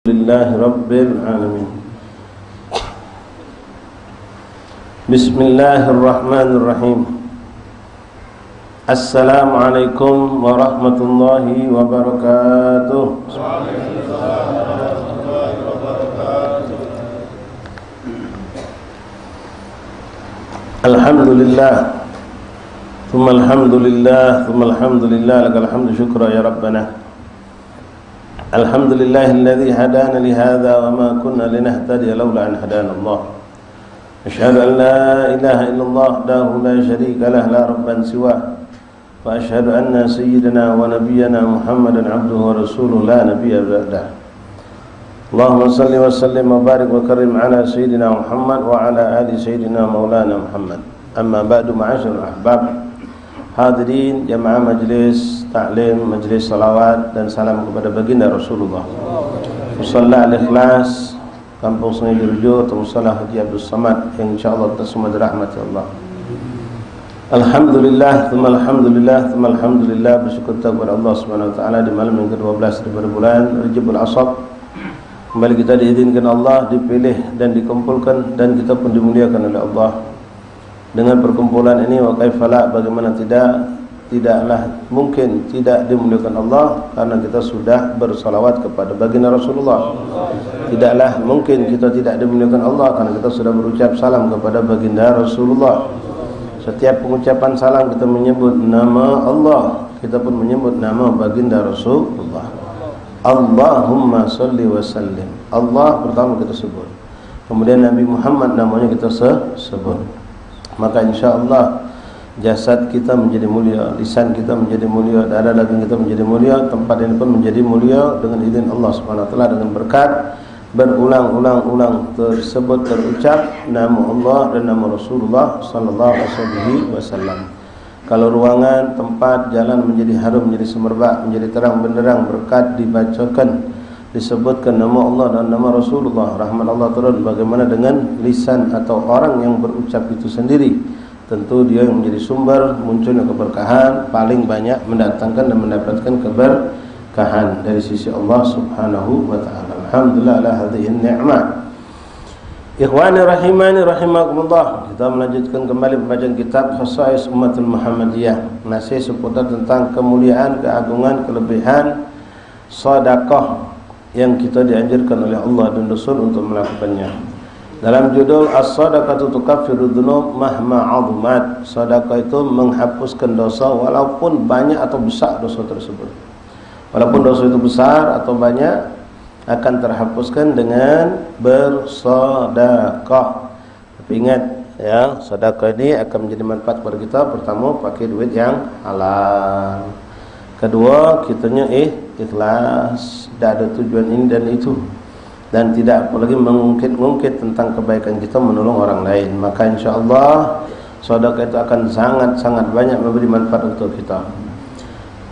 Alhamdulillahi Rabbil Alamin. Bismillahirrahmanirrahim. Assalamualaikum warahmatullahi wabarakatuh. Alhamdulillah, thumma alhamdulillah, thumma alhamdulillah, lakal hamdu syukra ya Rabbana. Alhamdulillahilladzi hadana li hadza wa ma kunna linahtadiya laula an hadana Allah. Asyhadu an la ilaha illallah wahdahu la syarika lah la rabban siwah. Wa asyhadu anna sayyidana wa nabiyyana Muhammadan abduhu wa rasuluhu la nabiyya ba'dah. Allahumma salli wa sallim wa barik wa karim ala sayyidina Muhammad wa ala ali sayyidina maulana Muhammad. Amma ba'du, ma'asyiral ahbab, hadirin jamaah majlis taklim, majlis salawat dan salam kepada baginda Rasulullah. Musalla al-Ikhlas, Kampung Sungai Dirjo, atau Musalla Haji Abdul Samad yang insyaallah kita semua dirahmati Allah. Alhamdulillah, thumma alhamdulillah, thumma alhamdulillah, bersyukur kepada Allah Subhanahu wa taala di malam yang ke-12 daripada bulan Rajabul Ashab. Kembali kita diizinkan Allah, dipilih dan dikumpulkan, dan kita pun dimuliakan oleh Allah dengan perkumpulan ini. Wa kaifala, bagaimana tidaklah mungkin tidak dimuliakan Allah karena kita sudah bersalawat kepada baginda Rasulullah. Tidaklah mungkin kita tidak dimuliakan Allah karena kita sudah berucap salam kepada baginda Rasulullah. Setiap pengucapan salam kita menyebut nama Allah, kita pun menyebut nama baginda Rasulullah. Allahumma salli wa sallim. Allah pertama kita sebut, kemudian Nabi Muhammad namanya kita sebut. Maka insyaallah jasad kita menjadi mulia, lisan kita menjadi mulia, darah daging kita menjadi mulia, tempat ini pun menjadi mulia dengan izin Allah Subhanahu wa taala, dengan berkat berulang-ulang tersebut terucap nama Allah dan nama Rasulullah sallallahu alaihi wasallam. Kalau ruangan, tempat, jalan menjadi harum, menjadi semerbak, menjadi terang benderang berkat dibacakan, disebutkan nama Allah dan nama Rasulullah, rahmat Allah turun. Bagaimana dengan lisan atau orang yang berucap itu sendiri? Tentu dia yang menjadi sumber munculnya keberkahan, paling banyak mendatangkan dan mendapatkan keberkahan dari sisi Allah Subhanahu wa taala. Alhamdulillah ala hadhihi ni'mah. Ikhwani rahimani rahimakumullah. Kita melanjutkan kembali pembacaan kitab Khasa'is Ummatul Muhammadiyah, masih seputar tentang kemuliaan, keagungan, kelebihan sedekah yang kita dianjurkan oleh Allah dan Rasul untuk melakukannya. Dalam judul As-Sadaqatu tukaffiru dzunub mahma 'azumat. Sedekah itu menghapuskan dosa walaupun banyak atau besar dosa tersebut. Walaupun dosa itu besar atau banyak, akan terhapuskan dengan bersedekah. Tapi ingat ya, sedekah ini akan menjadi manfaat kepada kita. Pertama, pakai duit yang halal. Kedua, kitanya ikhlas, tidak ada tujuan ini dan itu, dan tidak apalagi mengungkit-ungkit tentang kebaikan kita menolong orang lain. Maka insyaallah sedekah itu akan sangat-sangat banyak memberi manfaat untuk kita.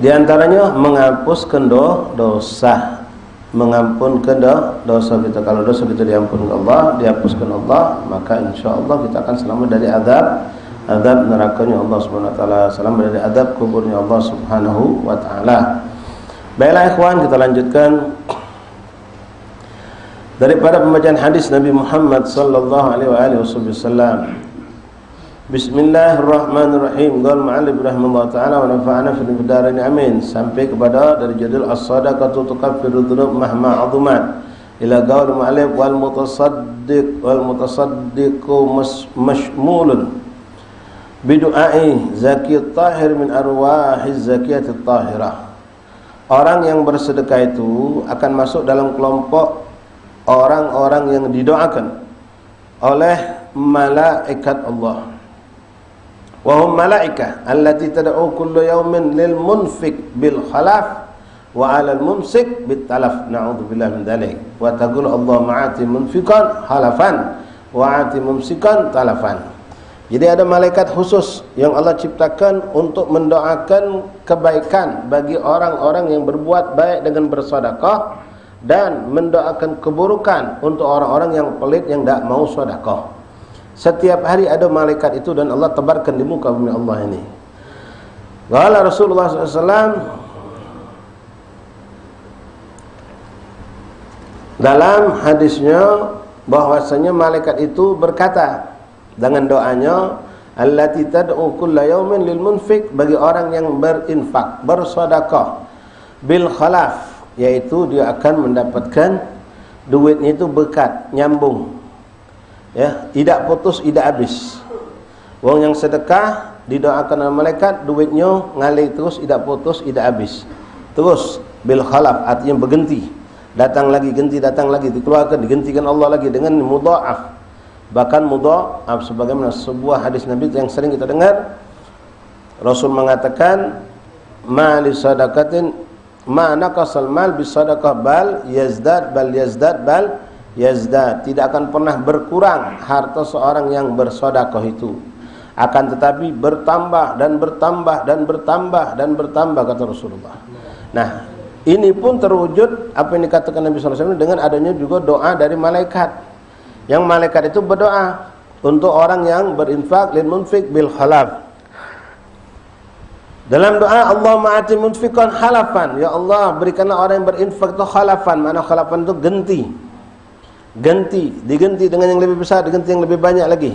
Di antaranya menghapuskan dosa, mengampunkan dosa kita. Kalau dosa kita diampunkan Allah, dihapuskan Allah, maka insyaallah kita akan selamat dari azab nerakanya Allah Subhanahu wa taala, selamat dari azab kuburnya Allah Subhanahu wa taala. Baiklah ikhwan, kita lanjutkan daripada pembacaan hadis Nabi Muhammad sallallahu alaihi wasallam. Bismillahirrahmanirrahim. Qala mu'allif rahimahullah taala wa nafa'ana fil bidarin amin, sampai kepada dari judul As-Sadaqatu tukaffiru dzunub mahma 'azumat ila qaul mu'allif wal mutasaddiqu mashmulun bidu'ai zakiyat tahir min arwahiz zakiyat tahirah. Orang yang bersedekah itu akan masuk dalam kelompok orang-orang yang didoakan oleh malaikat Allah. Wa hum malaikah allati tad'u kullu yawmin lil munfik bil khalaf wa 'alal mumsik bit talaf. Na'udzubillahi min dzalik. Wa taqul Allah ma'ati munfikan halafan wa 'ati mumsikan talafan. Jadi ada malaikat khusus yang Allah ciptakan untuk mendoakan kebaikan bagi orang-orang yang berbuat baik dengan bersedekah, dan mendoakan keburukan untuk orang-orang yang pelit yang tidak mau sedekah. Setiap hari ada malaikat itu dan Allah tebarkan di muka bumi Allah ini. Qala Rasulullah SAW, Dalam hadisnya bahwasanya malaikat itu berkata dengan doanya, allati tad'u kulla yaumin lil munfiq, bagi orang yang berinfak, bersedekah bil khalaf, yaitu dia akan mendapatkan duitnya itu berkat, nyambung, ya, tidak putus, tidak habis. Wong yang sedekah didoakan oleh malaikat, duitnya ngalir terus, tidak putus, tidak habis. Terus bil khalaf artinya berganti, datang lagi, ganti, datang lagi, dikeluarkan, digantikan Allah lagi dengan mudha'af. Bahkan mudha'af, sebagaimana sebuah hadis Nabi yang sering kita dengar, Rasul mengatakan, ma li sadaqatin ma naqasal mal bis sadaqah bal yazdad bal yazdad bal yazdad. Tidak akan pernah berkurang harta seorang yang bersedekah itu, akan tetapi bertambah dan bertambah dan bertambah dan bertambah, kata Rasulullah. Nah, ini pun terwujud apa yang dikatakan Nabi SAW dengan adanya juga doa dari malaikat. Yang malaikat itu berdoa untuk orang yang berinfak, lil munfiq bil khalaf. Dalam doa, Allahumma ati munfiqan khalafan, ya Allah berikanlah orang yang berinfak itu khalafan. Mana khalafan itu ganti, diganti dengan yang lebih besar, diganti yang lebih banyak lagi.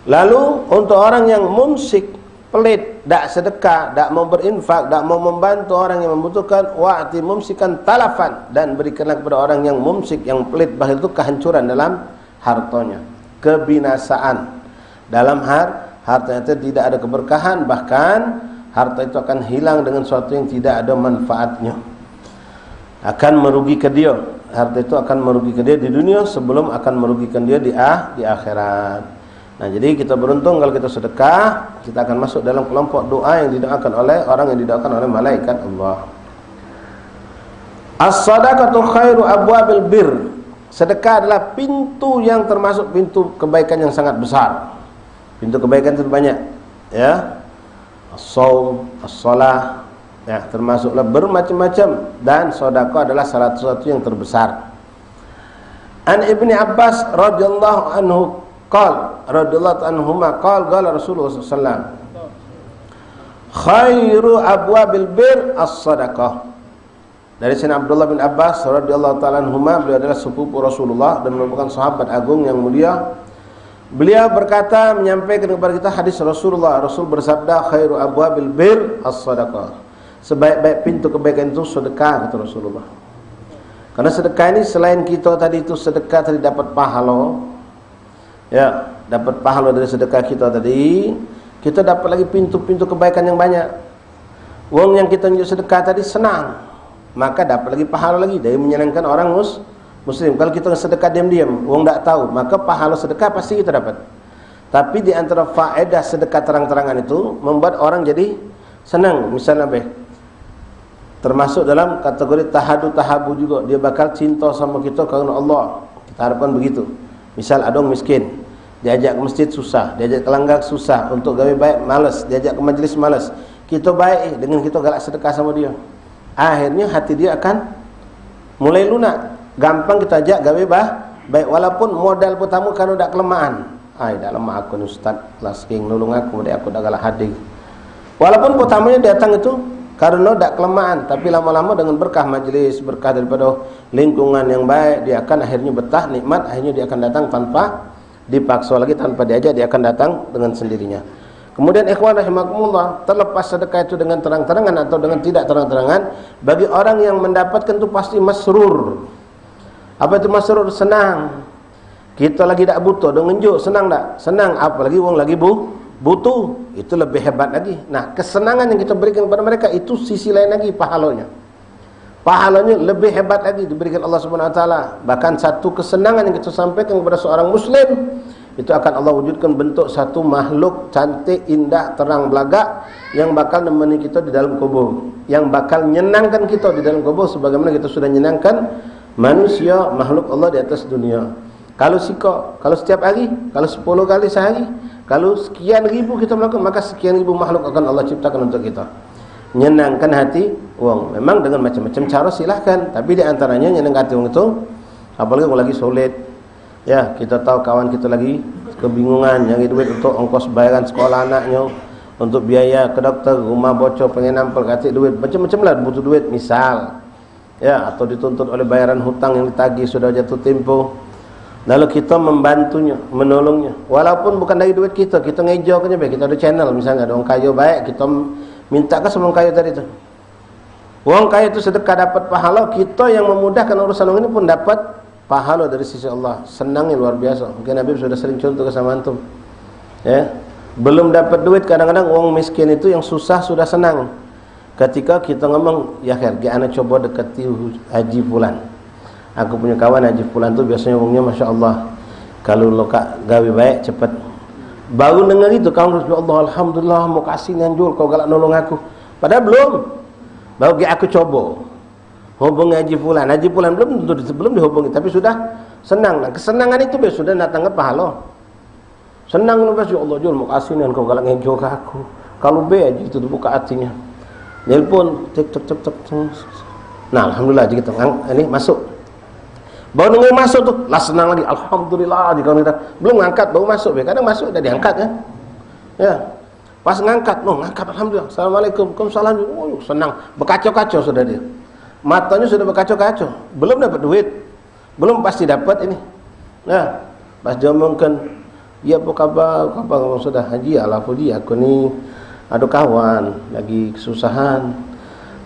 Lalu untuk orang yang mumsik, pelit, tak sedekah, tak mau berinfak, tak mau membantu orang yang membutuhkan, wa'ti mumsikan talafan, dan berikanlah kepada orang yang mumsik, yang pelit, bahkan itu kehancuran dalam hartanya, kebinasaan dalam hartanya itu tidak ada keberkahan, bahkan harta itu akan hilang dengan sesuatu yang tidak ada manfaatnya, akan merugikan dia. Harta itu akan merugikan dia di dunia sebelum akan merugikan dia di akhirat. Nah, jadi kita beruntung kalau kita sedekah, kita akan masuk dalam kelompok doa yang didoakan oleh orang yang didoakan oleh malaikat Allah. As-sadaqatu khairu abwabil bir. Sedekah adalah pintu yang termasuk pintu kebaikan yang sangat besar. Pintu kebaikan itu banyak, ya. As-shaum, as-shalah, ya, termasuklah bermacam-macam, dan sedekah adalah salah satu yang terbesar. An Ibni Abbas radhiyallahu anhu qala radhiyallahu anhuma qala Rasulullah sallallahu alaihi wasallam, khairu abwabil bir as-sadaqah. Dari Sayyidina Abdullah bin Abbas radhiyallahu ta'ala anhuma, beliau adalah sepupu Rasulullah dan merupakan sahabat agung yang mulia. Beliau berkata, menyampaikan kepada kita hadis Rasulullah. Rasul bersabda, khairu abwabil bir as-sadaqah. Sebaik-baik pintu kebaikan itu sedekah, kata Rasulullah. Karena sedekah ini selain kita tadi itu sedekah tadi dapat pahala, ya, dapat pahala dari sedekah kita tadi, kita dapat lagi pintu-pintu kebaikan yang banyak. Wong yang kita tunjuk sedekah tadi senang, maka dapat lagi pahala lagi dari menyenangkan orang muslim. Kalau kita sedekah diam-diam, wong tak tahu, maka pahala sedekah pasti kita dapat. Tapi di antara faedah sedekah terang-terangan itu membuat orang jadi senang. Misalnya termasuk dalam kategori tahabu juga, dia bakal cinta sama kita karena Allah. Kita harapkan begitu. Misal ada orang miskin, diajak ke masjid susah, diajak ke langgak susah, untuk gawe baik malas, diajak ke majlis malas. Kita baik dengan kita galak sedekah sama dia, akhirnya hati dia akan mulai lunak. Gampang kita ajak gawe baik, walaupun modal pertama kalau dak kelemahan. Dak lemah aku ni ustaz, kelas king nulung aku, dia aku dak galak hadir. Walaupun pertamanya datang itu karena dak kelemahan, tapi lama-lama dengan berkah majlis, berkah daripada lingkungan yang baik, dia akan akhirnya betah, nikmat, akhirnya dia akan datang tanpa dipaksa lagi, tanpa diajak, dia akan datang dengan sendirinya. Kemudian ikhwan rahimakumullah, terlepas sedekah itu dengan terang-terangan atau dengan tidak terang-terangan, bagi orang yang mendapatkan itu pasti masrur. Apa itu masrur? Senang. Kita lagi tak butuh, dong ngenjuk, senang tak? Senang, apalagi wong lagi butuh, itu lebih hebat lagi. Nah, kesenangan yang kita berikan kepada mereka itu sisi lain lagi pahalanya. Pahalanya lebih hebat lagi diberikan Allah Subhanahu wa taala. Bahkan satu kesenangan yang kita sampaikan kepada seorang muslim, itu akan Allah wujudkan bentuk satu makhluk cantik, indah, terang belagak yang bakal menemani kita di dalam kubur, yang bakal menyenangkan kita di dalam kubur sebagaimana kita sudah menyenangkan manusia, makhluk Allah di atas dunia. Kalau kalau setiap hari, kalau 10 kali sehari, kalau sekian ribu kita melakukan, maka sekian ribu makhluk akan Allah ciptakan untuk kita, menyenangkan hati wong. Memang dengan macam-macam cara silahkan, tapi di antaranya menyenangkan hati wong itu, apalagi wong lagi sulit. Ya, kita tahu kawan kita lagi kebingungan nyari duit untuk ongkos bayaran sekolah anaknya, untuk biaya ke dokter, rumah bocor, pengen nampel, kasih duit, macam-macam lah butuh duit. Misal ya, atau dituntut oleh bayaran hutang yang ditagih sudah jatuh tempo, lalu kita membantunya, menolongnya, walaupun bukan dari duit kita ngejo kan, kita ada channel misalnya, ada orang kaya baik, kita minta ke sama orang kaya tadi tu. Orang kaya itu sedekah dapat pahala, kita yang memudahkan urusan orang ini pun dapat pahala dari sisi Allah. Senangnya luar biasa. Mungkin Nabi sudah sering contoh ke sama antum. Ya, belum dapat duit, kadang-kadang orang miskin itu yang susah sudah senang. Ketika kita ngomong, ya khair, anak coba dekati Haji Fulan. Aku punya kawan Haji Fulan tu biasanya orangnya Masya Allah, kalau lo kak gawe baik cepat. Baru dengar itu kawan ya Allah, alhamdulillah, mau kasih nganjur kau galak nolong aku. Padahal belum. Baru aku coba hubungi Haji Fulan belum dihubungi, tapi sudah senang. Nah, kesenangan itu biasa sudah datang ke pahala. Senang lu ya Allah, Jul mau kasih nih kau galak nganjur ke aku. Kalau be aja itu buka hatinya. Nelpon cek. Nah, alhamdulillah jadi kita ini masuk. Baru dengar masuk tuh, lah senang lagi. Alhamdulillah jika kita belum ngangkat baru masuk. Kadang masuk udah diangkat ya. Ya. Pas ngangkat, ngangkat alhamdulillah. Assalamualaikum. Waalaikumsalam. Oh, senang. Berkacau-kacau sudah dia. Matanya sudah berkacau-kacau. Belum dapat duit. Belum pasti dapat ini. Nah, pas dia omongkan, "Ya apa kabar? Kamu sudah haji? Alhamdulillah aku ni ada kawan lagi kesusahan,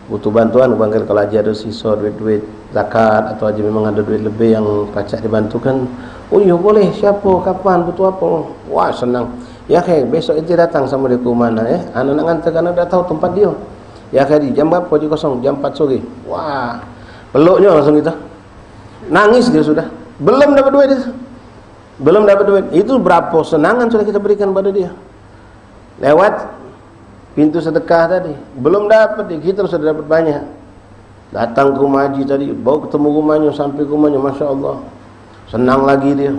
butuh bantuan, bangkir kalau aja ada sisa duit-duit zakat atau aja memang ada duit lebih yang pacak dibantukan." "Oh iya boleh, siapa, kapan, butuh apa?" Wah senang. "Ya khair, besok itu datang sama dia ke mana anak nak ngantar karena dah tahu tempat dia. Ya khair, jam berapa dia kosong? Jam 4 sore. Wah, peluknya langsung kita. Nangis dia sudah. Belum dapat duit itu. Belum dapat duit. Itu berapa senangan sudah kita berikan pada dia. Lewat pintu sedekah tadi, belum dapat dia, kita sudah dapat banyak. Datang ke rumah haji tadi, bawa ketemu rumahnya, sampai rumahnya, Masya Allah, senang lagi dia.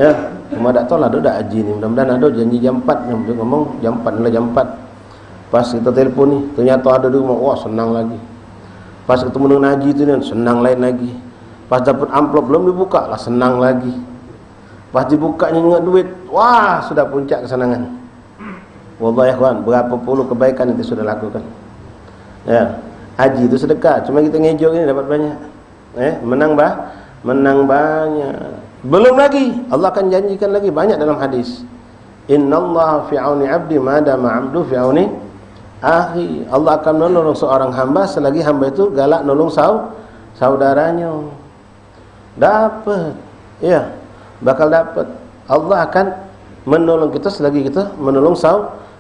Ya, cuma tak tahu lah, ada haji ni, mudah-mudahan ada janji jam 4, dia ngomong jam 4, adalah jam 4. Pas kita telefon ni, ternyata ada di rumah, wah senang lagi. Pas ketemu dengan haji tu ni, senang lain lagi. Pas dapat amplop belum dibuka, lah senang lagi. Pas dibukanya ingat duit, wah sudah puncak kesenangan. Wallahi ikhwan, berapa puluh kebaikan itu sudah lakukan. Ya, haji itu sedekah, cuma kita ngejok ini dapat banyak. Menang banyak. Belum lagi, Allah akan janjikan lagi banyak dalam hadis. Innallaha fi auni 'abdi ma dama 'abdu fi auni akhi. Allah akan menolong seorang hamba selagi hamba itu galak nolong saudaranya. Dapat. Ya, bakal dapat. Allah akan menolong kita selagi kita menolong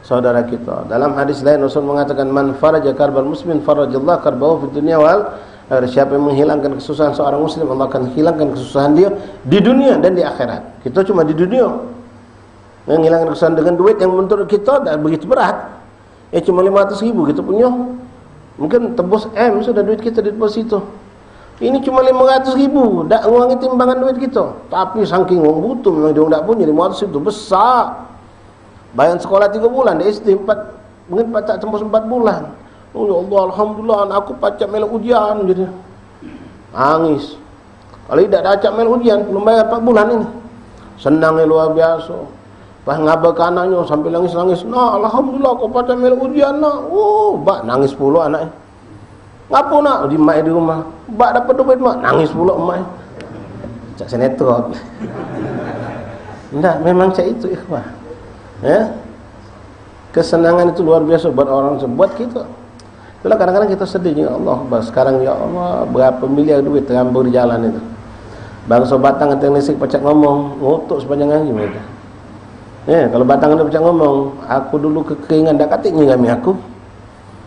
saudara kita. Dalam hadis lain Rasul mengatakan, man faraja karbal muslimin farajallahu karbahu fid dunya wal akhirah. Siapa yang menghilangkan kesusahan seorang muslim, Allah akan hilangkan kesusahan dia di dunia dan di akhirat. Kita cuma di dunia menghilangkan kesusahan dengan duit yang menurut kita tak begitu berat. Cuma 500.000 kita punya, mungkin tebus sudah duit kita di deposito. Ini cuma 500.000, tak ngurangi timbangan duit kita. Tapi saking orang butuh, memang dia tak punya 500 itu besar. Bayar sekolah 3 bulan, di SD 4, mungkin pacak tembus 4 bulan. Oh ya Allah, alhamdulillah, aku pacak melak ujian jadi. Nangis. Kalau tidak ada acak melak ujian, belum bayar 4 bulan ini. Senangnya luar biasa. Pas ngabar ke anaknya sampai nangis-nangis. Nah, alhamdulillah kau pacak melak ujian nak. Oh, bak nangis pula anaknya. Ngapo nak? Di mak di rumah. Bak dapat duit mak, nangis pula mak. Cak sinetron. Enggak, memang cak itu ikhwah. Ya. Kesenangan itu luar biasa buat orang, buat kita. Itulah kadang-kadang kita sedih, ya Allah, sekarang ya Allah berapa miliar duit terambur di jalan itu. Bangsa Batang yang nisik pacak ngomong, ngutuk sepanjang hari mereka. Ya, kalau Batang ada pacak ngomong, aku dulu kekeringan dak katik nyirami aku.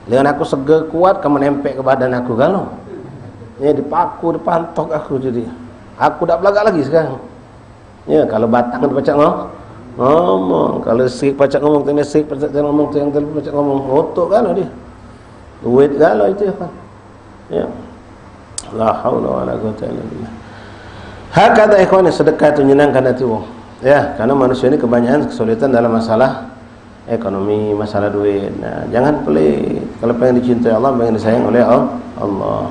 Dengan aku seger kuat, kamu nempel ke badan aku kalau. Ya, dipaku, dipantok aku jadi. Aku tak belagak lagi sekarang. Ya, kalau Batang ada pacak ngomong, kalau sik pacak ngomong, tengah sik pacak ngomong, yang telepon pacak ngomong, ngutuk kalau dia. Duit galau itu ya kan. Ya. La haula wala quwwata illa billah. Hakata ikhwan, sedekah itu menyenangkan hati orang. Ya, karena manusia ini kebanyakan kesulitan dalam masalah ekonomi, masalah duit. Nah, jangan pelit. Kalau pengen dicintai Allah, pengen disayang oleh Allah.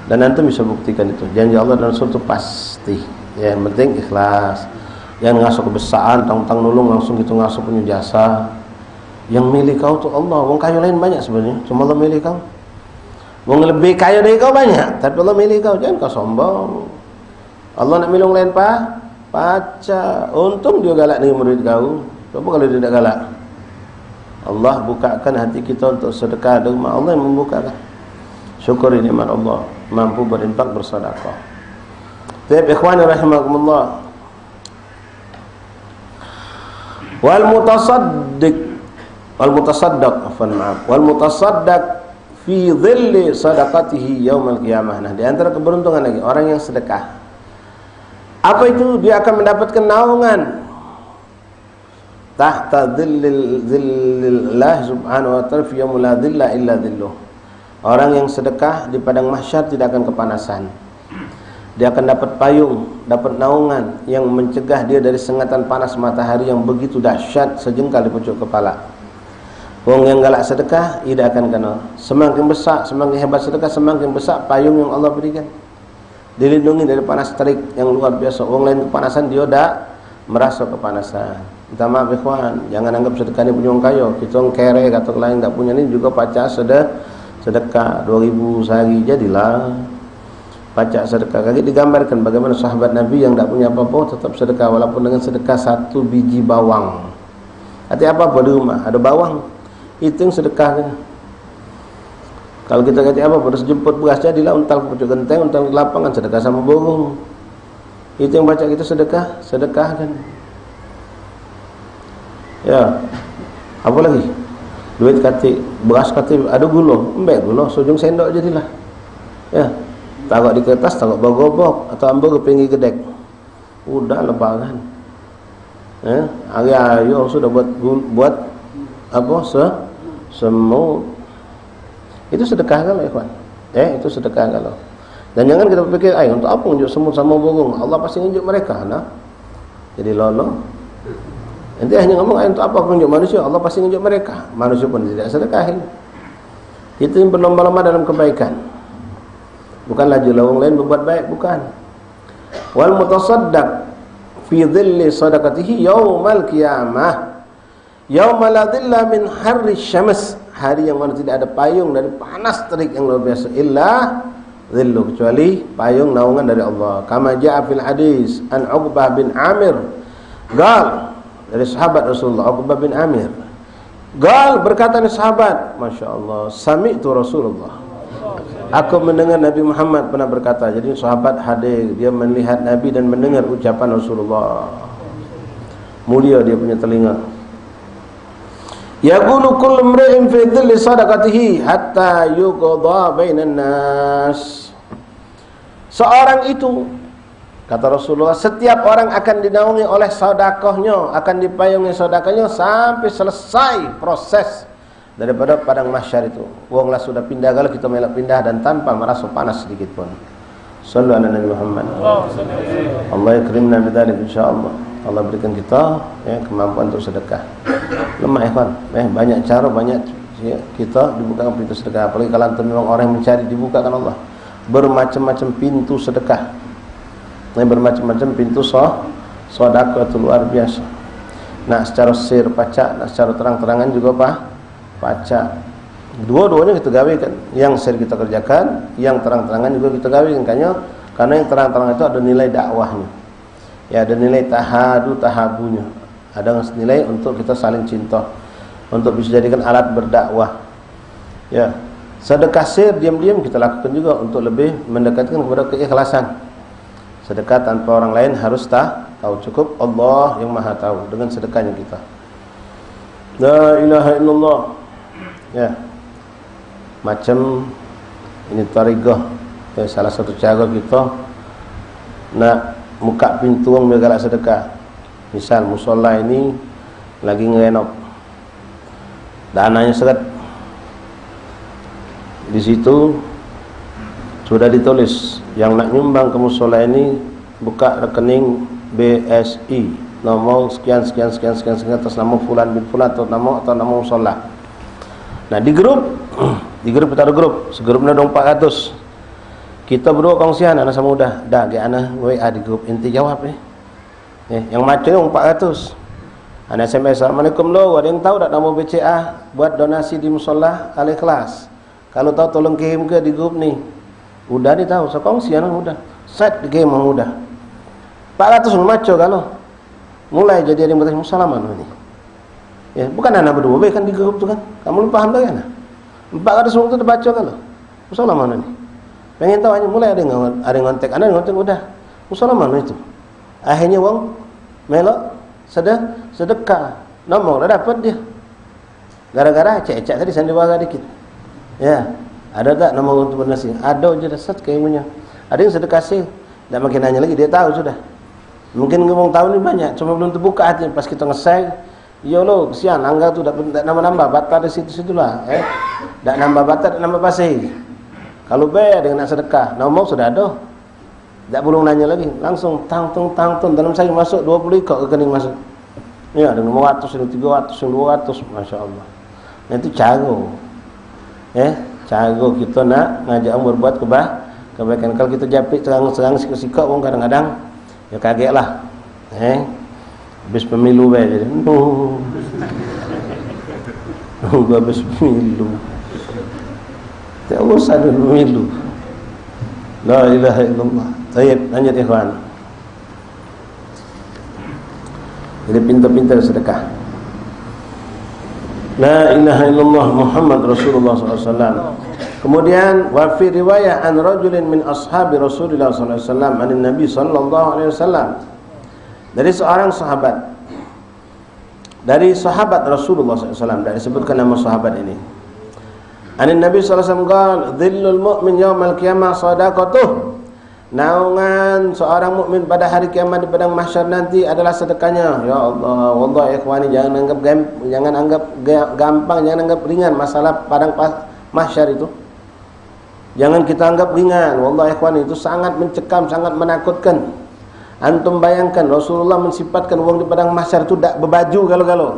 Dan nanti bisa buktikan itu. Janji Allah dan Rasul itu pasti. Ya, yang penting ikhlas. Jangan ngasuh kebesaran, tang-tang nulung langsung gitu ngasuh punya jasa. Yang milih kau tu Allah. Orang kaya lain banyak sebenarnya, cuma Allah milih kau. Wong lebih kaya dari kau banyak, tapi Allah milih kau, jangan kau sombong. Allah nak milih lain pacar. Untung dia galak dengan murid kau. Apa kalau dia tidak galak? Allah bukakan hati kita untuk sedekah di rumah Allah yang membukakan. Syukuri nikmat Allah, mampu berinfak bersedekah. Baik ikhwani rahimakumullah. Wal mutasaddaq fi dhilli sadaqatihi yaumal qiyamah. Nah, di antara keberuntungan lagi orang yang sedekah. Apa itu? Dia akan mendapatkan naungan tahta dhillillah subhanahu wa ta'ala fi yaumil la dhilla illa dhilluh. Orang yang sedekah di padang mahsyar tidak akan kepanasan. Dia akan dapat payung, dapat naungan yang mencegah dia dari sengatan panas matahari yang begitu dahsyat sejengkal di pucuk kepala. Wong yang galak sedekah tidak akan kena. Semakin besar, semakin hebat sedekah, semakin besar payung yang Allah berikan. Dilindungi dari panas terik yang luar biasa. Wong lain kepanasan, dia tak merasa kepanasan. Minta maaf ikhwan, jangan anggap sedekah ini punya orang kaya. Kita orang kere kata lain tak punya, ini juga pacak sedekah 2.000 sehari jadilah. Pacak sedekah. Kali digambarkan bagaimana sahabat Nabi yang tak punya apa-apa tetap sedekah walaupun dengan sedekah 1 biji bawang. Artinya apa-apa di rumah ada bawang, itu yang sedekah kan. Kalau kita kata apa, harus jemput beras jadilah untal pucuk genteng, untal lapangan, sedekah sama burung. Itu yang baca kita sedekah kan. Ya. Apa lagi? Duit kati, beras kati, ada gula, embek gula, sujung sendok jadilah. Ya. Taruh di kertas, taruh bagobok atau ambil ke pinggir gedek. Udah lebaran. Hari ayo sudah buat apa semut. Itu sedekah kalau ikhwan. Itu sedekah kalau. Dan jangan kita berpikir, untuk apa unjuk semut sama burung? Allah pasti unjuk mereka, nah. Jadi lolo. Nanti hanya ngomong, untuk apa unjuk manusia? Allah pasti unjuk mereka. Manusia pun tidak sedekahin. Itu yang berlomba-lomba dalam kebaikan. Bukanlah orang lain berbuat baik, bukan. Wal mutasaddaq fi dhilli sadaqatihi yaumal qiyamah. Yauma la dhilla min harri syams. Hari yang mana tidak ada payung dari panas terik yang luar biasa illa dhillu, kecuali payung naungan dari Allah. Kama jaa fil hadis an Uqbah bin Amir. Gal dari sahabat Rasulullah Uqbah bin Amir. Gal berkata ni sahabat, masya-Allah, sami'tu Rasulullah. Aku mendengar Nabi Muhammad pernah berkata. Jadi sahabat hadir, dia melihat Nabi dan mendengar ucapan Rasulullah. Mulia dia punya telinga. Yaqulu kullu imri'in fi dhilli sadaqatihi hatta yuqda bainan nas. Seorang itu, kata Rasulullah, setiap orang akan dinaungi oleh sedekahnya, akan dipayungi sedekahnya sampai selesai proses daripada padang mahsyar itu. Wonglah sudah pindah, kalau kita melak pindah dan tanpa merasa panas sedikit pun. Sallu ala Nabi Muhammad. Allah yakrimna bidzalik insyaallah. Allah berikan kita kemampuan untuk sedekah. Lemah ikhwan, banyak cara, banyak kita dibukakan pintu sedekah. Apalagi kalau antum memang orang yang mencari, dibukakan Allah bermacam-macam pintu sedekah. Bermacam-macam pintu sedekah itu luar biasa. Nah, secara sir pacak, nah secara terang-terangan juga pacak. Dua-duanya kita gawekan. Yang sir kita kerjakan, yang terang-terangan juga kita gawekan. Karena yang terang-terangan itu ada nilai dakwahnya. Ya, ada nilai tahabunya. Ada nilai untuk kita saling cinta, untuk bisa jadikan alat berdakwah. Ya, sedekah sir diam-diam kita lakukan juga untuk lebih mendekatkan kepada keikhlasan. Sedekah tanpa orang lain harus tahu, cukup Allah yang Maha tahu dengan sedekahnya kita. La ilaha illallah. Ya. Macam ini tariqah. Ya, salah satu cara kita nak buka pintu orang biar galak sedekah. Misal musola ini lagi ngerenov, dananya seret. Di situ sudah ditulis yang nak nyumbang ke musola ini buka rekening BSI nomor sekian atas nama fulan bin fulan atau nama musola. Nah, di grup kita ada grup, segrupnya ada 400. Kita berdua kongsian anak sama muda. Dah ge ana WA di grup, inti jawab yang macam 400. Ana SMS, Assalamualaikum lo, ada yang tahu tak nama BCA buat donasi di musola Al-Ikhlas? Kalau tahu tolong kirim ke di grup ni. Udah dia tahu, sekongsian udah. Set di kirim udah. 400 maco kalau. Mulai jadi ada yang bertanya, "Salaman ni." Ya, bukan anak berdua kan di grup tu kan. Kamu lu faham tak kan? 400 orang tu terbaca kalau. Salaman ni. Pengen tahu aja, mulai ada yang ngontek, udah. Salaman itu. Akhirnya wong melok sedekah. Nomor dah dapat dia. Gara-gara cek-cek tadi sandiwara dikit. Ya, ada tak nomor untuk bernasi? Ada je dah set kayaknya. Ada yang sedekah sih. Tak makin nanya lagi, dia tahu sudah. Mungkin ngomong tahu ni banyak, cuma belum terbuka hati. Pas kita nge-share, yo lo, kesian angga tu tak nambah-nambah, batal di situ-situlah. Tak nambah batal, tak nambah pasir. Kalau bayar dengan nak sedekah, nomor sudah ada. Tak perlu nanya lagi, langsung tang-tung dalam saya masuk 20 ikut rekening masuk. Ya, ada 500, ada 300, 200, masya-Allah. Nah, itu cara. Cara kita nak ngajak orang berbuat kebaikan. Kalau kita japit serang-serang sikap-sikap pun kadang-kadang ya kagetlah. Habis pemilu bae jadi. Habis pemilu. Tak usah pemilu. La ilaha illallah. Baik, lanjut ikhwan. Jadi pintar-pintar sedekah. La ilaha illallah Muhammad Rasulullah SAW. Kemudian wa fi riwayah an rajulin min ashabi Rasulullah SAW an Nabi sallallahu alaihi wasallam. Dari seorang sahabat. Dari sahabat Rasulullah SAW, dari sebutkan nama sahabat ini. An Nabi sallallahu alaihi wasallam qala dhillul mu'min yaumal qiyamah sadaqatuh. Naungan seorang mukmin pada hari kiamat di padang mahsyar nanti adalah sedekahnya. Ya Allah, wallahi ikhwani, jangan anggap gampang, jangan anggap ringan masalah padang mahsyar itu. Jangan kita anggap ringan. Wallahi ikhwani, itu sangat mencekam, sangat menakutkan. Antum bayangkan Rasulullah mensifatkan orang di padang mahsyar itu tak berbaju galau-galau.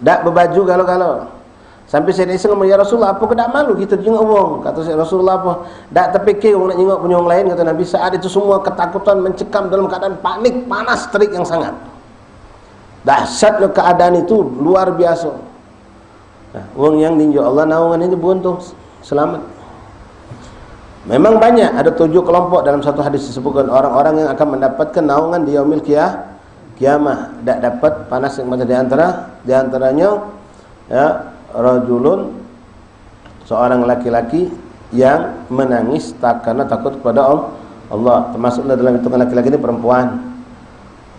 Tak berbaju galau-galau. Sampai saya Isa ngomong, "Ya Rasulullah, apa tak malu kita jenguk orang?" Kata saya, "Rasulullah, apa tak terfikir orang nak jenguk punya orang lain?" Kata Nabi. Saat itu semua ketakutan mencekam dalam keadaan panik, panas terik yang sangat. Dahsyatnya keadaan itu luar biasa. Orang yang ninjau Allah naungan ini beruntung selamat. Memang banyak, ada 7 kelompok dalam satu hadis disebutkan orang-orang yang akan mendapatkan naungan di yaumil kiamah. Tak dapat panas yang macam di antaranya ya rajulun, seorang laki-laki yang menangis karena takut kepada Allah. Termasuklah dalam hitungan laki-laki ini perempuan.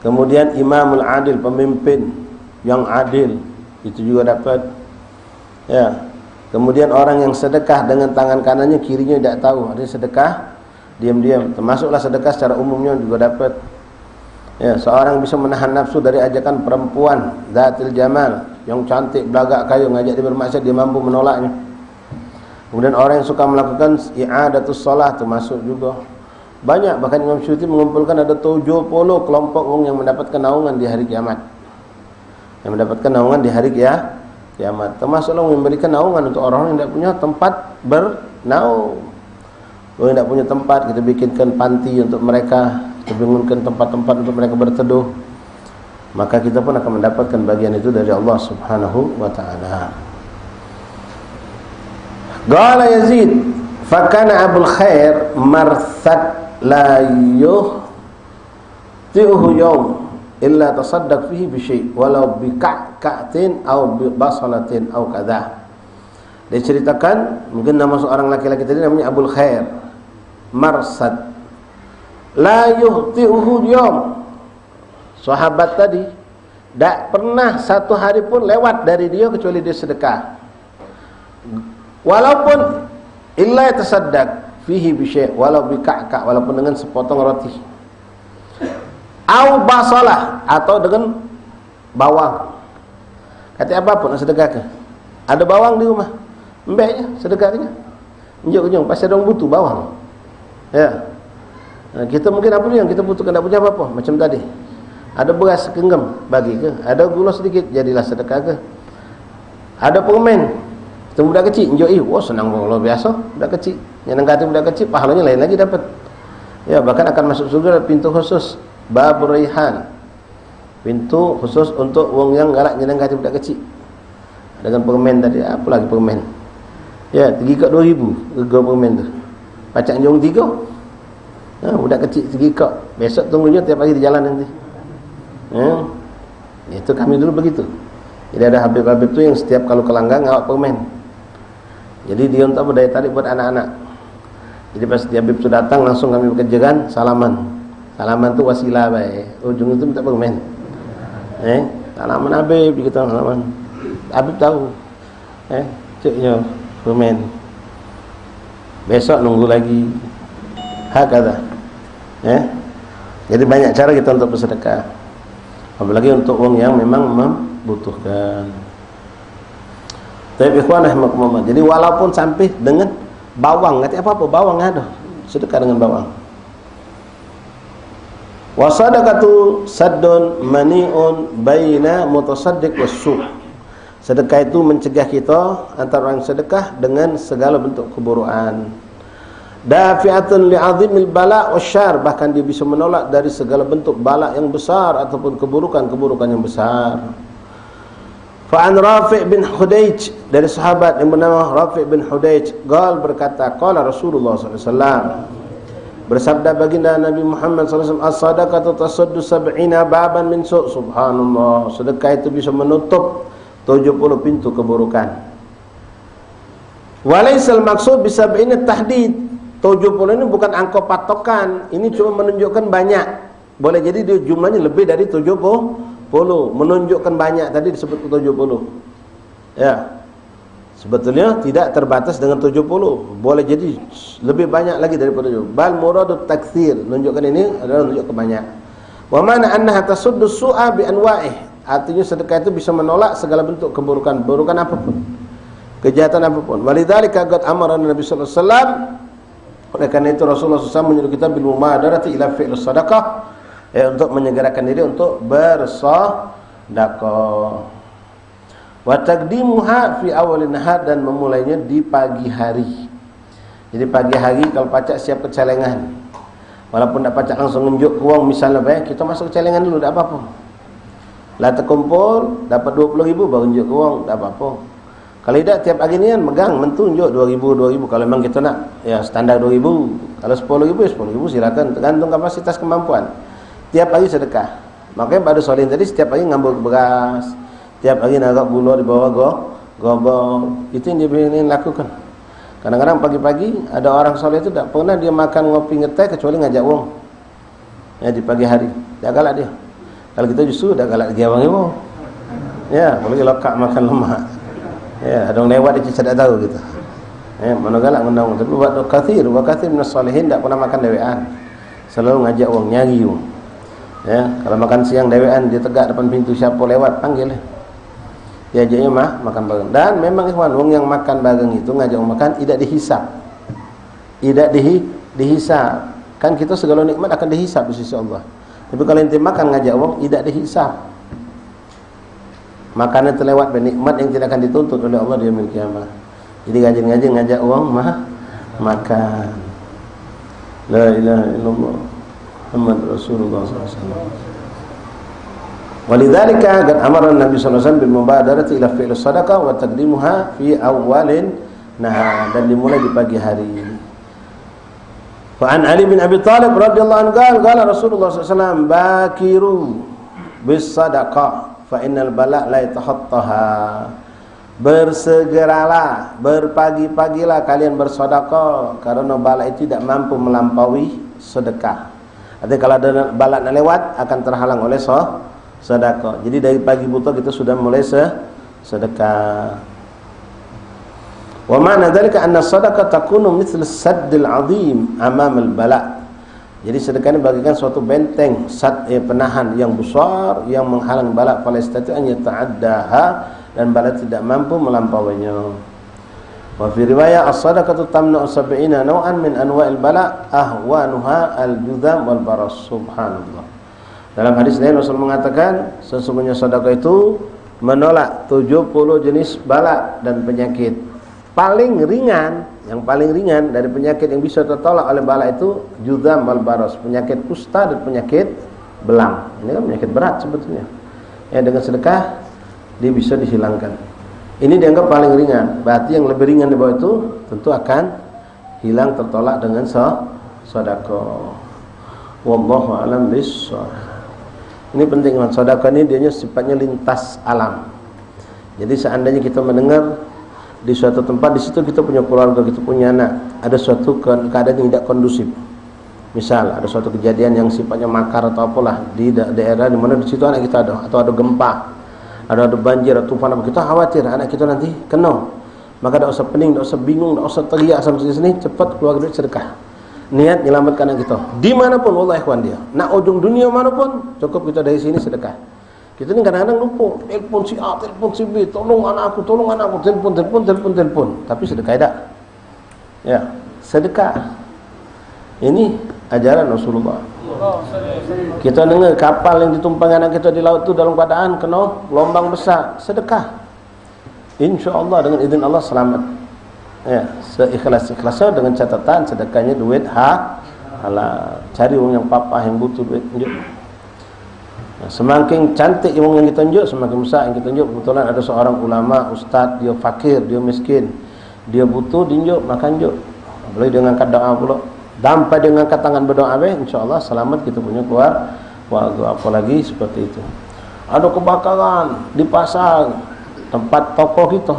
Kemudian imamul adil, pemimpin yang adil, itu juga dapat. Ya. Kemudian orang yang sedekah dengan tangan kanannya, kirinya tidak tahu. Ada sedekah diam-diam. Termasuklah sedekah secara umumnya juga dapat. Ya, seorang bisa menahan nafsu dari ajakan perempuan zatil jamal, yang cantik, belagak, kayu, ngajak dia bermaksiat, dia mampu menolaknya. Kemudian orang yang suka melakukan i'adatus shalah termasuk juga. Banyak, bahkan Imam Syuuti mengumpulkan ada 70 kelompok orang yang mendapatkan naungan di hari kiamat. Yang mendapatkan naungan di hari kiamat. Termasuklah yang memberikan naungan untuk orang yang tidak punya tempat bernaung. Orang yang tidak punya tempat, kita bikinkan panti untuk mereka, kita bangunkan tempat-tempat untuk mereka berteduh. Maka kita pun akan mendapatkan bagian itu dari Allah Subhanahu wa ta'ala. Qala Yazid, fakana Abul Khair marthad la yuhti'uhu yawm illa tasaddaq fihi bi syai' walau bi ka'katin aw bi basalatin aw kadha. Dia ceritakan, mungkin nama seorang laki-laki tadi namanya Abul Khair, marsad la yuhti'uhu yawm. Sahabat tadi tak pernah satu hari pun lewat dari dia kecuali dia sedekah. Walaupun illa tasaddaq fihi bi syai', walau bi ka'ka, walaupun dengan sepotong roti. Au basalah, atau dengan bawang. Kata apa pun nak sedekah ke? Ada bawang di rumah, embeknya sedekahnya. Unjuk-unjuk pasal orang butuh bawang. Ya. Kita mungkin apa yang kita butuhkan, tak punya apa-apa macam tadi. Ada beras genggam bagi ke? Ada gula sedikit, jadilah sedekah ke? Ada permen, kita budak kecil, enjoy, wah senang luar biasa, budak kecil. Yang kata budak kecil, pahalanya lain lagi dapat. Ya, bahkan akan masuk surga pintu khusus, bab Raihan. Pintu khusus untuk wong yang galak nyenang hati budak kecil. Dengan permen tadi, apa lagi permen? Ya, tergikat 2,000 rega permen tu. Pacak jong 3. Budak kecil tergikat. Besok tunggunya tiap hari di jalan nanti. Itu kami dulu begitu. Jadi ada habib-habib tu yang setiap kalau ke Langgang ngawak permen. Jadi dia untuk berdaya tarik buat anak-anak. Jadi pas dia habib tu datang langsung kami bekerjakan salaman. Salaman tu wasilah baik. Ujung itu minta permen. Salaman habib kita salaman. Habib tahu. Cuknya permen. Besok nunggu lagi. Hakada. Jadi banyak cara kita untuk bersedekah. Apalagi untuk orang yang memang membutuhkan. Tapi ikhwan rahimakumullah. Jadi walaupun sampai dengan bawang, kata apa-apa bawang ada. Sedekah dengan bawang. Wa sadaqatu saddun mani'un baina mutasaddiq was-su'. Sedekah itu mencegah kita antara orang sedekah dengan segala bentuk keburukan. Dafi'atun li'azimil bala' wasyarr, bahkan dia bisa menolak dari segala bentuk bala yang besar ataupun keburukan-keburukan yang besar. Fa'an Rafi' bin Hudayj, dari sahabat yang bernama Rafi' bin Hudayj, qala berkata, qala Rasulullah SAW, bersabda baginda Nabi Muhammad SAW, as-sadaqatu tasaddu sab'ina baban min su'. Subhanallah, sedekah itu bisa menutup 70 pintu keburukan. Walaisal maksud bisab'ina tahdid. 70 ini bukan angka patokan, ini cuma menunjukkan banyak. Boleh jadi dia jumlahnya lebih dari 70, menunjukkan banyak tadi disebut 70. Ya. Sebetulnya tidak terbatas dengan 70. Boleh jadi lebih banyak lagi daripada 70. Bal muradut taktsir, menunjukkan ini adalah menunjukkan banyak. Wa mana annaha tasuddu su'a bi anwa'ih. Artinya sedekah itu bisa menolak segala bentuk keburukan, keburukan apapun, kejahatan apapun. Walidzalika qad amara Nabi sallallahu alaihi wasallam, oleh karena itu Rasulullah SAW menyuruh kita bil mumadarati ila fi'l sadaqah, untuk menyegerakan diri untuk bersedekah. Wa taqdimuha fi awalin nahar, dan memulainya di pagi hari. Jadi pagi hari kalau pacak siap ke celengan. Walaupun tak pacak langsung nunjuk uang misalnya baik, kita masuk ke celengan dulu tak apa-apa. Lah terkumpul dapat 20,000 baru nunjuk uang tak apa-apa. Kalau tidak tiap hari ni kan megang mentunjuk 2,000 kalau memang kita nak ya standar 2,000. Kalau 10,000 ya 10,000 silakan, tergantung kapasitas kemampuan. Tiap hari sedekah. Makanya pada soalin tadi setiap hari ngambil beras, tiap hari narak gula di bawah gobok. Itu yang dia ingin lakukan. Kadang-kadang pagi-pagi ada orang soleh itu tak pernah dia makan ngopi ngeteh kecuali ngajak uang. Ya di pagi hari. Tak galak dia. Kalau kita justru dah galak dia abang ibu. Ya, apalagi lokak makan lemak. Ya, ada orang lewat dia tak tahu gitu. Ya, mana galak menang. Tapi buat kathir minas salihin tak pernah makan dewean. Selalu ngajak uang, nyari uang. Ya, kalau makan siang dewean dia tegak depan pintu, siapa lewat panggil. Dia ajaknya makan bareng. Dan memang ikhwan, wong yang makan bareng itu ngajak makan tidak dihisap. Tidak dihisap. Kan kita segala nikmat akan dihisap di sisi Allah. Tapi kalau ente makan ngajak wong tidak dihisap. Makanan terlewat bernikmat yang tidak akan dituntut oleh Allah di yaumil kiamah. Jadi ngajak ngajak wong makan. La ilaha illallah Muhammad Rasulullah SAW. Walidzalika qad amara Nabi sallallahu alaihi wasallam bil mubadarati ila fi'l sadaqah wa taqdimuha fi awwalin nahar, dan dimulai di pagi hari. Fa an Ali bin Abi Thalib radhiyallahu anhu qala Rasulullah sallallahu alaihi wasallam bakiru bis sadaqah fa innal bala' la yatahattaha. Bersegeralah, berpagi-pagilah kalian bersedekah karena bala itu tidak mampu melampaui sedekah. Artinya kalau ada bala nak lewat akan terhalang oleh sedekah. Jadi dari pagi buta kita sudah mulai sedekah. Wa ma'na dzalika anna sadaqah takunu mithla saddil 'azim amam al-bala'. Jadi sedekah ini bagikan suatu benteng penahan yang besar yang menghalang bala, fala yastati an yata'addaha, dan bala tidak mampu melampauinya. Wa fi riwayah as-sadaqatu tamna'u sab'ina naw'an min anwa'il bala' ahwanuha al-judham wal baras. Subhanallah. Dalam hadis lain Rasul mengatakan sesungguhnya sedekah itu menolak 70 jenis bala dan penyakit. Yang paling ringan dari penyakit yang bisa tertolak oleh bala itu judham wal baras, penyakit kusta dan penyakit belang. Ini kan penyakit berat sebetulnya. Dengan sedekah dia bisa dihilangkan. Ini dianggap paling ringan. Berarti yang lebih ringan di bawah itu tentu akan hilang tertolak dengan sedekah. Wallahu a'lam bissawab. Ini penting, sedekah ini dia sifatnya lintas alam. Jadi seandainya kita mendengar di suatu tempat, di situ kita punya keluarga, kita punya anak, ada suatu keadaan yang tidak kondusif. Misal ada suatu kejadian yang sifatnya makar atau apalah di daerah di mana di situ anak kita ada, atau ada gempa, ada banjir atau tufan, kita khawatir anak kita nanti kena. Maka tak usah pening, tak usah bingung, tak usah teriak sampai sini, cepat keluar duit sedekah. Niat menyelamatkan anak kita. Dimanapun Allah ikhwan dia. Nak ujung dunia manapun, cukup kita dari sini sedekah. Kita ni kadang-kadang lupa, telpon si A, telpon si B, tolong anak aku, telpon. Tapi sedekah tak? Ya, sedekah. Ini ajaran Rasulullah. Kita dengar kapal yang ditumpang anak kita di laut itu dalam keadaan kena gelombang besar, sedekah. InsyaAllah dengan izin Allah selamat. Ya, seikhlas-ikhlasnya dengan catatan sedekahnya duit halal. Cari orang yang papa yang butuh duit, tunjuk. Nah, semakin cantik orang yang ditunjuk, semakin besar yang ditunjuk. Kebetulan ada seorang ulama, ustaz, dia fakir, dia miskin, dia butuh, ditunjuk, maka tunjuk. Boleh dia ngangkat doa pula. Dampai dia ngangkat tangan berdoa, insyaAllah selamat kita punya keluar. Apalagi seperti itu. Ada kebakaran di pasar tempat toko kita,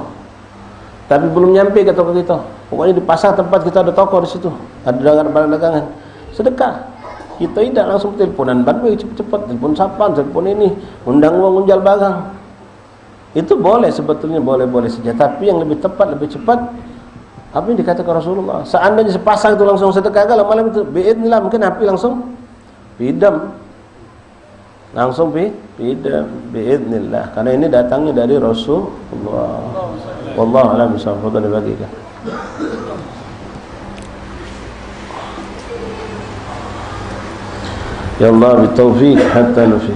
tapi belum nyampe ke toko kita. Pokoknya di pasar tempat kita ada toko di situ, ada dagangan-dagangan. Sedekah. Kita tidak langsung teleponan, bantu cepat-cepat, telefon sapan, telefon ini, undang uang unjal barang. Itu boleh sebetulnya, boleh saja. Tapi yang lebih tepat, lebih cepat, apa yang dikatakan Rasulullah? Seandainya sepasang itu langsung sedekah, kalau malam itu biidznillah mungkin api langsung pidam. Langsung pidam biidznillah. Karena ini datangnya dari Rasulullah. Wallahu a'lam bishawab. Fadhal dibagikan. Ya Allah bitaufiq hatta nufiq.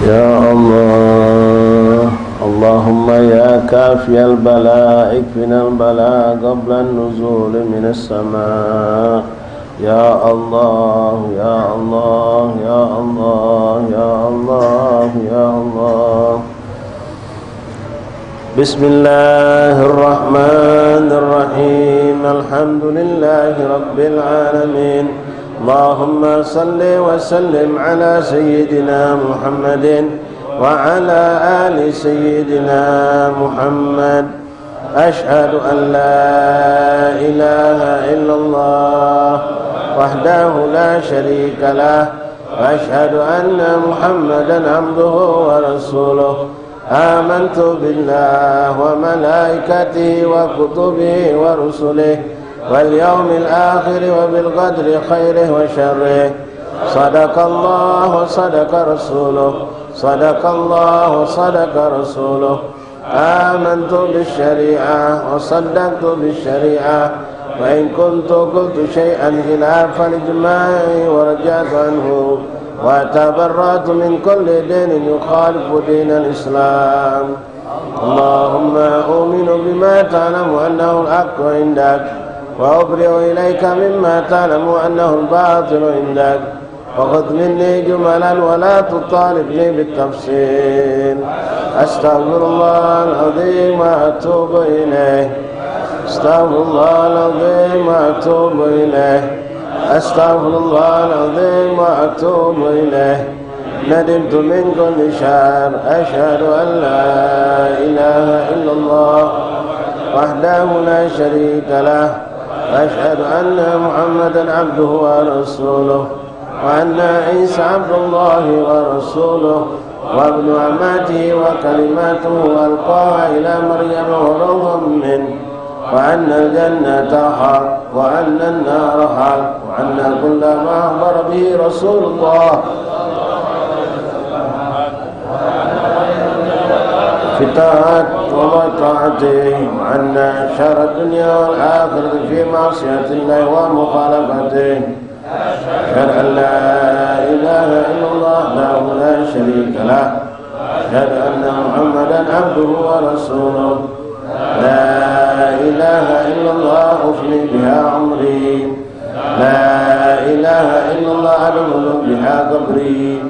Ya Allah, Allahumma ya kafiyal bala, ikfinal bala qabla nuzul minas sama. Ya Allah, ya Allah, ya Allah, ya Allah, ya Allah. Bismillahirrahmanirrahim. Alhamdulillahi rabbil alamin. Allahumma salli wa sallim ala sayyidina Muhammadin wa ala ali sayyidina Muhammad. Ashhadu an la ilaha illallah wahdahu la sharika lah, wa ashhadu anna Muhammadan abduhu wa rasuluh. Amantu billah wa malaikatihi wa kutubihi wa rusulihi wal yawmil akhir wa bil qadri khairihi wa syarrihi. Sadaqallah wa sadaqa rasuluh. Sadaqallah wa sadaqa rasuluh. Amantu bis syari'ah wa saddaqtu bis syari'ah. Wa in kuntu qultu syai'an khilafal ijma'i wa raja'tu anhu. وتبرأت من كل دين يخالف دين الإسلام. اللهم أؤمن بما تعلم أنه الحق عندك، وأبرئ إليك مما تعلم أنه الباطل عندك، وخذ مني جملا ولا تطالبني بالتفصيل. أستغفر الله العظيم وأتوب إليه. أستغفر الله العظيم وأتوب إليه. أستغفر الله العظيم وأتوب إليه. ندمت من كل شر. أشهد أن لا إله إلا الله وحده لا شريك له، وأشهد أن محمدا عبده ورسوله، وأن عيسى عبد الله ورسوله وابن أمته وكلماته ألقاها إلى مريم وروح منه، وأن الجنة حق وأن النار حق، وأن كل ما أخبر به رسول الله في طاعة وطاعته، وأن شر الدنيا والآخرة في معصية الله ومخالفته. أشهد أن لا إله إلا الله وحده لا شريك له. أشهد أن محمدا عبده ورسوله. لا إله إلا الله أفني بها عمري. لا إله إلا الله أدخل بها صدري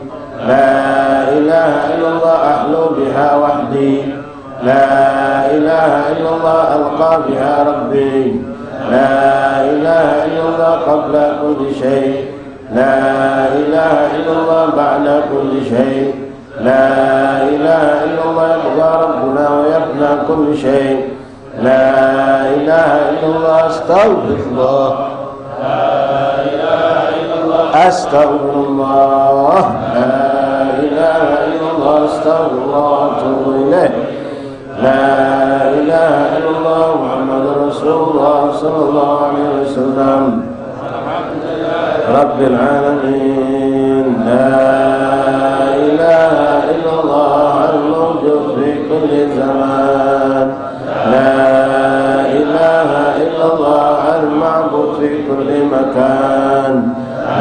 لا إله إلا الله أحلو بها وحدي لا إله إلا الله ألقى بها ربي لا إله إلا الله قبل كل شيء لا إله إلا الله بعد كل شيء لا إله إلا الله يقضى ربنا ويفنى كل شيء لا إله إلا الله أستغفر الله أستغفر الله لا إله إلا الله أستغفر الله وأتوب إليه لا إله إلا الله محمد رسول الله صلى الله عليه وسلم رب العالمين لا إله إلا الله الموجود في كل زمان لا إله إلا الله المعبود في كل مكان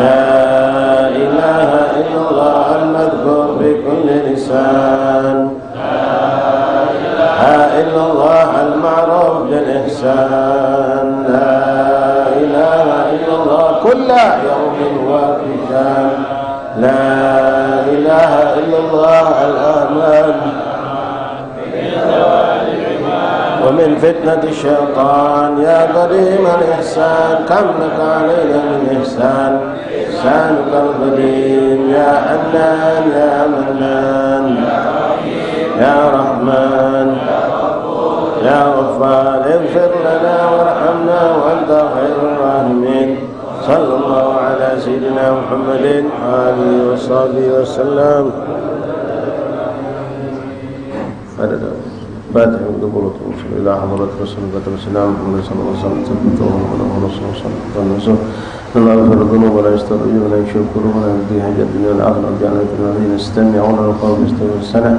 لا إله إلا الله المذكور في كل لسان لا إلا الله المعروف بالإحسان لا إله إلا الله كل يوم وفي شان لا إله إلا الله الأمان ومن فتنة الشيطان يا قديم الإحسان كم لك علينا من إحسان إحسانك القديم يا حنان يا منان يا رحمن يا غفار اغفر لنا وارحمنا وأنت خير الراحمين صلى الله على سيدنا محمد وآله وصحبه وسلم. فاتح وقبولة وصل إلى حضرة رسول الله والسلام محمد صلى الله عليه وسلم ثبت الله ورسوله صلى الله عليه وسلم لنا غفر الذنوب ولا يستطيع ولا يشرك قلوبنا يهدي حاجة الدنيا والآخرة وجعلنا من الذين يستمعون القول يستمعون السنة